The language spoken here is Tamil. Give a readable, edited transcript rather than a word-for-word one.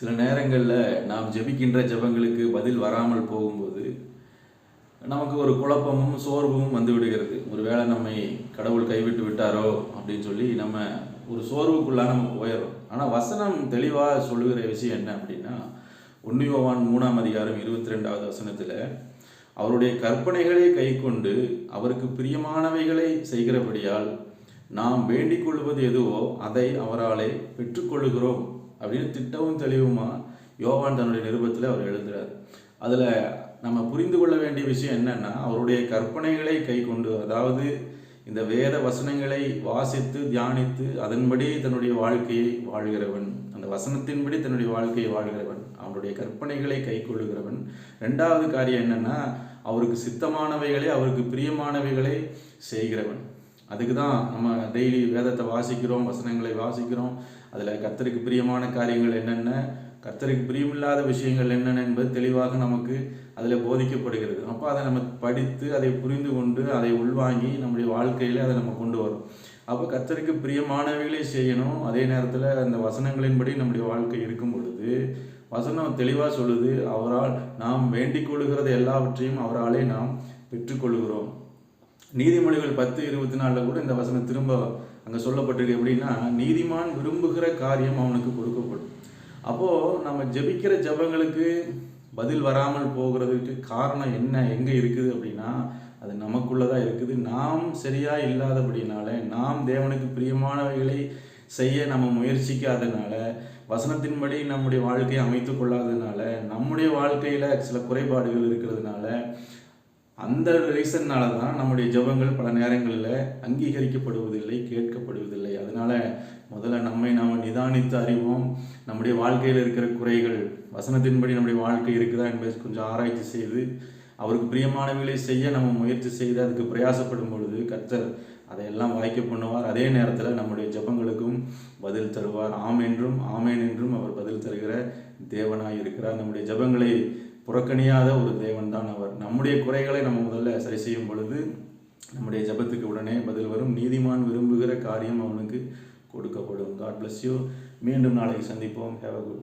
சில நேரங்களில் நாம் ஜெபிக்கின்ற ஜெபங்களுக்கு பதில் வராமல் போகும்போது நமக்கு ஒரு குழப்பமும் சோர்வும் வந்து விடுகிறது. ஒருவேளை நம்மை கடவுள் கைவிட்டு விட்டாரோ அப்படின்னு சொல்லி நம்ம ஒரு சோர்வுக்குள்ளாக நம்ம போயிடும். ஆனால் வசனம் தெளிவாக சொல்லுகிற விஷயம் என்ன அப்படின்னா, 1 யோவான் 3ஆம் அதிகாரம் 22வது வசனத்தில், அவருடைய கற்பனைகளை கை கொண்டு அவருக்கு பிரியமானவைகளை செய்கிறபடியால் நாம் வேண்டிக் கொள்வது எதுவோ அதை அவராலே பெற்றுக்கொள்ளுகிறோம் அப்படின்னு திட்டமும் தெளிவுமா யோவான் தன்னுடைய நிருபத்தில் அவர் எழுதுகிறார். அதில் நம்ம புரிந்து கொள்ள வேண்டிய விஷயம் என்னன்னா, அவருடைய கற்பனைகளை கை கொண்டு, அதாவது இந்த வேத வசனங்களை வாசித்து தியானித்து அதன்படி தன்னுடைய வாழ்க்கையை வாழ்கிறவன், அந்த வசனத்தின்படி தன்னுடைய வாழ்க்கையை வாழ்கிறவன், அவருடைய கற்பனைகளை கை கொள்ளுகிறவன். ரெண்டாவது காரியம் என்னன்னா, அவருக்கு சித்தமானவைகளை அவருக்கு பிரியமானவைகளை செய்கிறவன். அதுக்கு தான் நம்ம டெய்லி வேதத்தை வாசிக்கிறோம், வசனங்களை வாசிக்கிறோம். அதில் கர்த்தருக்கு பிரியமான காரியங்கள் என்னென்ன, கர்த்தருக்கு பிரியமில்லாத விஷயங்கள் என்னென்ன என்பது தெளிவாக நமக்கு அதில் போதிக்கப்படுகிறது. அப்போ அதை நம்ம படித்து அதை புரிந்து கொண்டு அதை உள்வாங்கி நம்முடைய வாழ்க்கையில் அதை நம்ம கொண்டு வரோம். அப்போ கர்த்தருக்கு பிரியமானவைகளை செய்யணும். அதே நேரத்தில் அந்த வசனங்களின்படி நம்முடைய வாழ்க்கை இருக்கும் பொழுது வசனம் தெளிவாக சொல்லுது, அவரால் நாம் வேண்டிக் கொள்ளுகிறது எல்லாவற்றையும் அவராலே நாம் பெற்றுக்கொள்கிறோம். நீதிமொழிகள் 10:24 கூட இந்த வசனம் திரும்ப அங்கே சொல்லப்பட்டிருக்கு. எப்படின்னா, நீதிமான் விரும்புகிற காரியம் அவனுக்கு கொடுக்கப்படும். அப்போது நம்ம ஜெபிக்கிற ஜெபங்களுக்கு பதில் வராமல் போகிறதுக்கு காரணம் என்ன, எங்கே இருக்குது அப்படின்னா, அது நமக்குள்ளதான் இருக்குது. நாம் சரியாக இல்லாதபடினால, நாம் தேவனுக்கு பிரியமானவைகளை செய்ய நம்ம முயற்சிக்காதனால, வசனத்தின்படி நம்முடைய வாழ்க்கையை அமைத்து கொள்ளாததுனால, நம்முடைய வாழ்க்கையில் சில குறைபாடுகள் இருக்கிறதுனால, அந்த ரீசன்னால தான் நம்முடைய ஜெபங்கள் பல நேரங்களில் அங்கீகரிக்கப்படுவதில்லை, கேட்கப்படுவதில்லை. அதனால் முதல்ல நம்மை நாம் நிதானித்து அறிவோம். நம்முடைய வாழ்க்கையில் இருக்கிற குறைகள் வசனத்தின்படி நம்முடைய வாழ்க்கை இருக்குதா என்பதை கொஞ்சம் ஆராய்ச்சி செய்து அவருக்கு பிரியமானவைகளை செய்ய நம்ம முயற்சி செய்து அதுக்கு பிரயாசப்படும் பொழுது கர்த்தர் அதையெல்லாம் வாய்க்க பண்ணுவார். அதே நேரத்தில் நம்முடைய ஜெபங்களுக்கும் பதில் தருவார். ஆம் என்றும் ஆமேன் என்றும் அவர் பதில் தருகிற தேவனாய் இருக்கிறார். நம்முடைய ஜெபங்களை புறக்கணியாத ஒரு தேவன் தான் அவர். நம்முடைய குறைகளை நம்ம முதல்ல சரி செய்யும் பொழுது நம்முடைய ஜெபத்துக்கு உடனே பதில் வரும். நீதிமான் விரும்புகிற காரியம் அவனுக்கு கொடுக்கப்படும். God bless you. மீண்டும் நாளைக்கு சந்திப்போம். Have a good